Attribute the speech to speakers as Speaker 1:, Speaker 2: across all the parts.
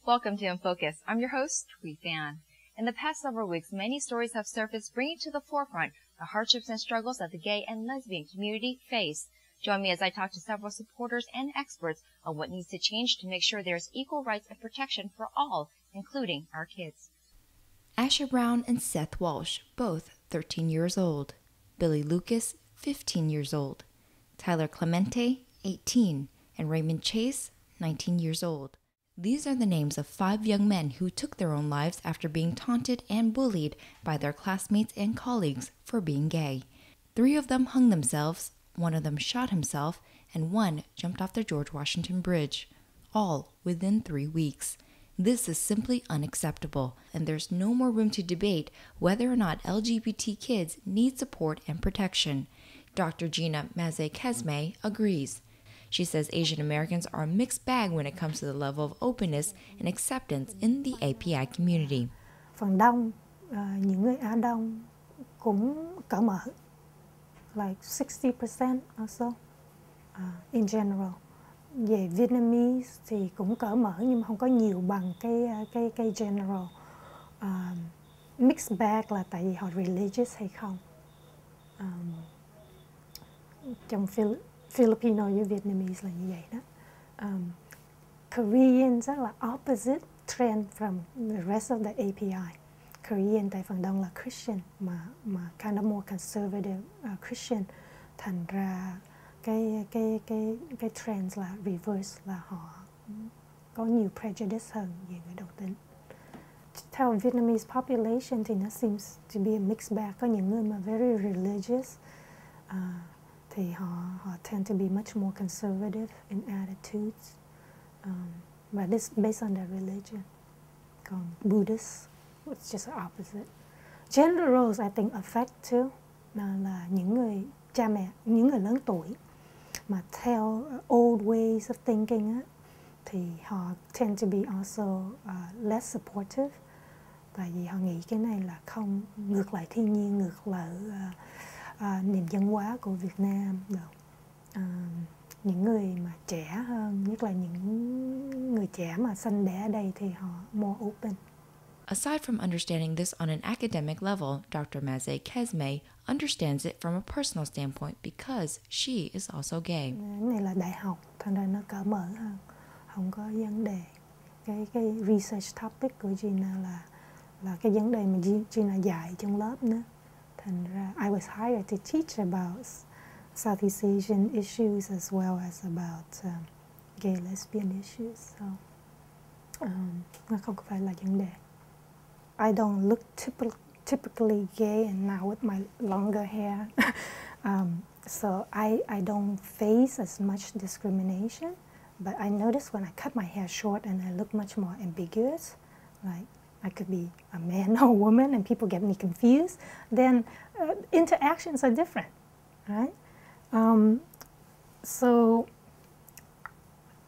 Speaker 1: Welcome to In Focus. I'm your host, Thuy Phan. In the past several weeks, many stories have surfaced bringing to the forefront the hardships and struggles that the gay and lesbian community face. Join me as I talk to several supporters and experts on what needs to change to make sure there's equal rights and protection for all, including our kids.
Speaker 2: Asher Brown and Seth Walsh, both 13 years old. Billy Lucas, 15 years old. Tyler Clemente, 18. And Raymond Chase, 19 years old. These are the names of 5 young men who took their own lives after being taunted and bullied by their classmates and colleagues for being gay. 3 of them hung themselves, 1 of them shot himself, and 1 jumped off the George Washington Bridge, all within 3 weeks. This is simply unacceptable, and there's no more room to debate whether or not LGBT kids need support and protection. Dr. Gina Mazay-Kesme agrees. She says Asian Americans are a mixed bag when it comes to the level of openness and acceptance in the API community.
Speaker 3: Phần đông những người Á Đông cũng cởi mở, like 60% or so in general. Về Vietnamese thì cũng cởi mở nhưng mà không có nhiều bằng cái general. Mixed bag là tại vì họ religious hay không. Trong Filipino với Vietnamese là như vậy đó. Korean rất là opposite trend from the rest of the API. Korean tại phần đông là Christian mà kind of more conservative Christian, thành ra cái trend là reverse, là họ có nhiều prejudice hơn về người đồng tính. Theo Vietnamese population thì nó seems to be a mixed bag. Có những người mà very religious, thì họ tend to be much more conservative in attitudes, but it's based on their religion. Còn Buddhist, it's just the opposite. Gender roles I think affect too, là những người cha mẹ, những người lớn tuổi mà theo old ways of thinking á, thì họ tend to be also less supportive, tại vì họ nghĩ cái này là không ngược lại thiên nhiên, ngược lại nền văn hóa của Việt Nam. Những người mà trẻ hơn, nhất là những người trẻ mà sinh đẻ ở đây thì họ more open.
Speaker 2: Aside from understanding this on an academic level, Dr. Mazay-Kesme understands it from a personal standpoint because she is also gay.
Speaker 3: Cái này là đại học, thành ra nó cởi mở hơn, không có vấn đề. Cái research topic của Gina là cái vấn đề mà Gina dạy trong lớp nữa. Thành ra I was hired to teach about Southeast Asian issues as well as about gay lesbian issues. So nó không phải là vấn đề. I don't look typically gay, and now with my longer hair, so I don't face as much discrimination. But I notice when I cut my hair short and I look much more ambiguous, like I could be a man or a woman, and people get me confused. Then interactions are different, right? So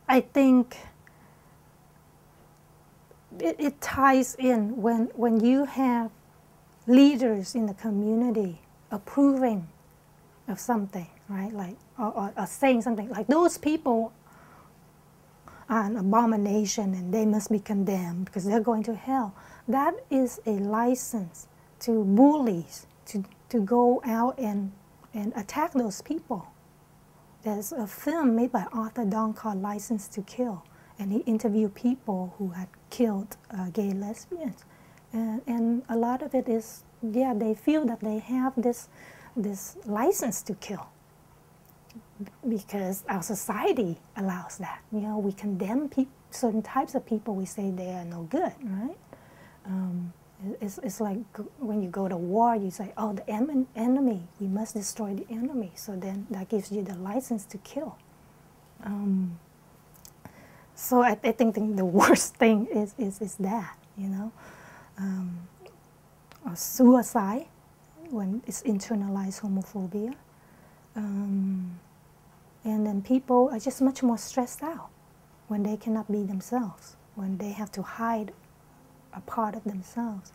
Speaker 3: I think it ties in when you have leaders in the community approving of something, right? Like or saying something like those people are an abomination and they must be condemned because they're going to hell. That is a license to bullies to go out and attack those people. There's a film made by Arthur Dong called License to Kill, and he interviewed people who had killed gay lesbians. And a lot of it is, yeah, they feel that they have this license to kill because our society allows that. You know, we condemn certain types of people, we say they are no good, right? It's like when you go to war, you say, oh, the enemy, we must destroy the enemy. So then that gives you the license to kill. So I think the worst thing is that, you know, or suicide when it's internalized homophobia. And then people are just much more stressed out when they cannot be themselves, when they have to hide a part of themselves.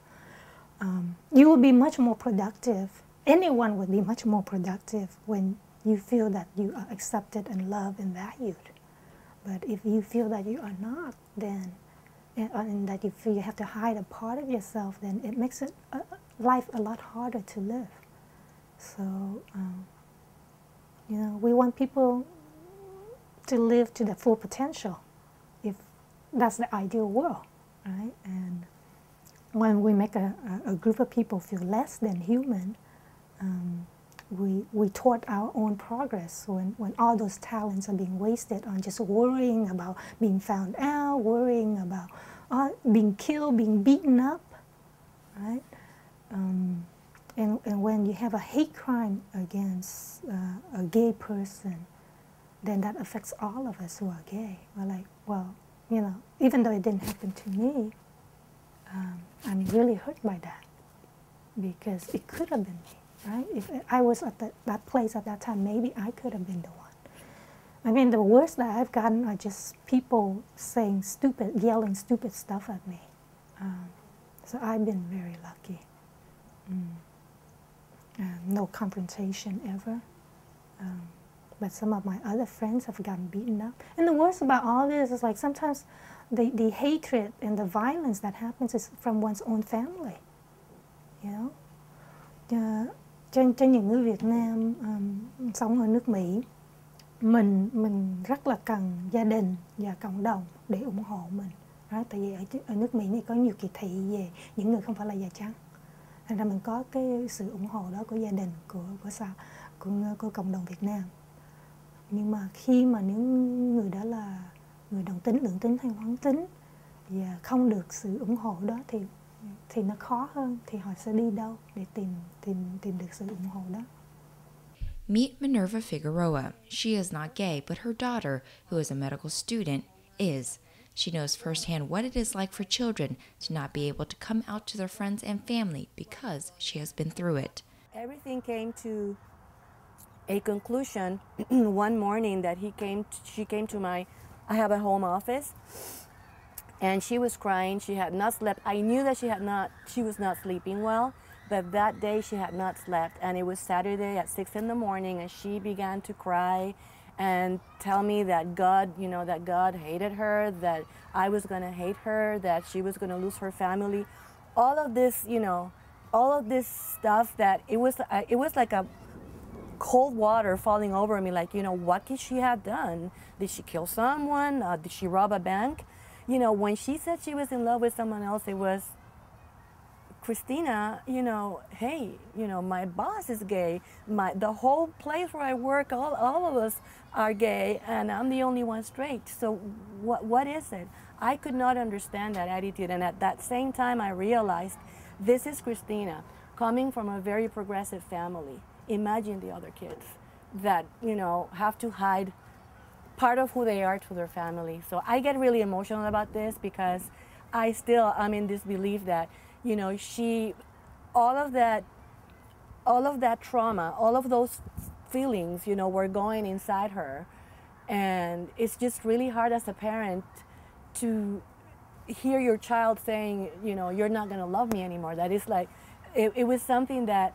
Speaker 3: You will be much more productive. Anyone would be much more productive when you feel that you are accepted and loved and valued. But if you feel that you are not, then and that if you have to hide a part of yourself, then it makes it life a lot harder to live. So, you know, we want people to live to their full potential, if that's the ideal world, right? And when we make a group of people feel less than human, we thwart our own progress when all those talents are being wasted on just worrying about being found out, worrying about being killed, being beaten up, right? And when you have a hate crime against a gay person, then that affects all of us who are gay. We're like, well, you know, even though it didn't happen to me, I'm really hurt by that, because it could have been me, right? If I was at that place at that time, maybe I could have been the one. I mean, the worst that I've gotten are just people saying yelling stupid stuff at me. So I've been very lucky. No confrontation ever. But some of my other friends have gotten beaten up. And the worst about all this is, like, sometimes the hatred and the violence that happens is from one's own family. You know? Cho những người Việt Nam sống ở nước Mỹ, mình rất là cần gia đình và cộng đồng để ủng hộ mình. Right? Tại vì ở nước Mỹ này có nhiều kỳ thị về những người không phải là da trắng. Thành ra mình có cái sự ủng hộ đó của gia đình, của cộng đồng Việt Nam. Nhưng mà khi mà những người đó là người đồng tính, lượng tính hay hoán tính và không được sự ủng hộ đó thì nó khó hơn, thì họ sẽ đi đâu để tìm được sự ủng hộ đó.
Speaker 2: Meet Minerva Figueroa. She is not gay, but her daughter, who is a medical student, is. She knows firsthand what it is like for children to not be able to come out to their friends and family because she has been through it.
Speaker 4: Everything came to a conclusion one morning that she came to I have a home office, and she was crying. She had not slept. I knew that she was not sleeping well, but that day she had not slept, and it was Saturday at 6 in the morning, and she began to cry and tell me that God hated her, that I was going to hate her, that she was going to lose her family. All of this, all of this stuff, that it was like a cold water falling over me, like, what could she have done? Did she kill someone? Did she rob a bank? When she said she was in love with someone else, it was, Christina, hey, my boss is gay. The whole place where I work, all of us are gay, and I'm the only one straight. So what is it? I could not understand that attitude, and at that same time I realized this is Christina coming from a very progressive family. Imagine the other kids that, have to hide part of who they are to their family. So I get really emotional about this because I'm in this belief that, all of that trauma, all of those feelings, were going inside her. And it's just really hard as a parent to hear your child saying, you're not going to love me anymore. That is like, it was something that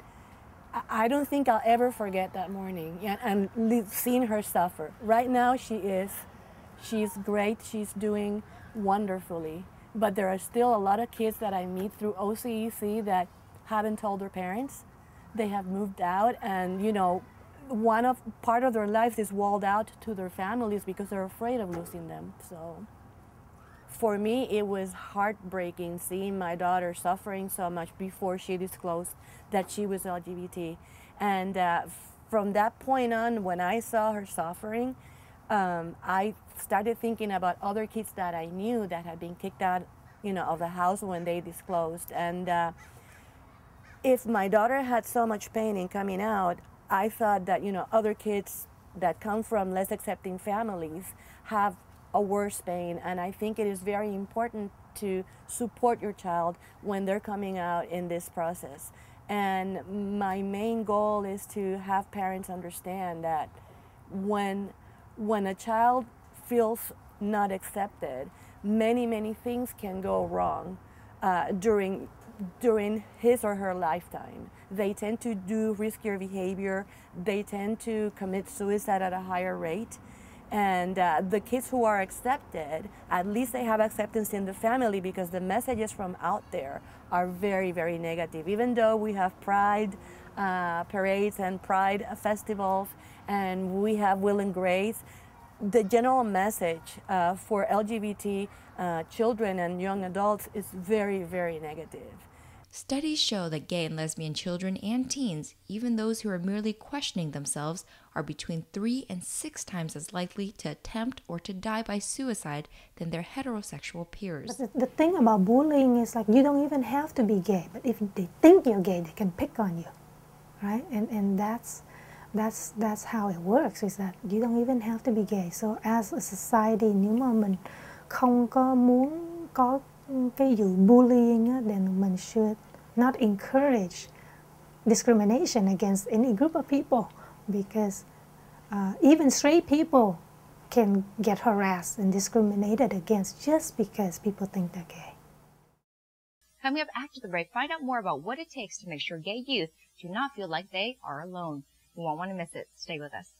Speaker 4: I don't think I'll ever forget that morning, and seeing her suffer. Right now she's great, she's doing wonderfully. But there are still a lot of kids that I meet through OCEC that haven't told their parents. They have moved out, and part of their lives is walled out to their families because they're afraid of losing them. So for me, it was heartbreaking seeing my daughter suffering so much before she disclosed that she was LGBT. And from that point on, when I saw her suffering, I started thinking about other kids that I knew that had been kicked out, of the house when they disclosed. And if my daughter had so much pain in coming out, I thought that, other kids that come from less accepting families have a worse pain. And I think it is very important to support your child when they're coming out in this process. And my main goal is to have parents understand that when a child feels not accepted, many things can go wrong during his or her lifetime. They tend to do riskier behavior. They tend to commit suicide at a higher rate. And the kids who are accepted, at least they have acceptance in the family, because the messages from out there are very, very negative. Even though we have pride parades and pride festivals, and we have Will and Grace, the general message for LGBT children and young adults is very, very negative.
Speaker 2: Studies show that gay and lesbian children and teens, even those who are merely questioning themselves, are between 3 and 6 times as likely to attempt or to die by suicide than their heterosexual peers.
Speaker 3: But the thing about bullying is, like, you don't even have to be gay, but if they think you're gay, they can pick on you, right? And that's how it works, is that you don't even have to be gay. So as a society, nếu mà mình không có muốn có cái vụ bullying á, then mình should not encourage discrimination against any group of people, because even straight people can get harassed and discriminated against just because people think they're gay.
Speaker 1: Coming up after the break, find out more about what it takes to make sure gay youth do not feel like they are alone. You won't want to miss it. Stay with us.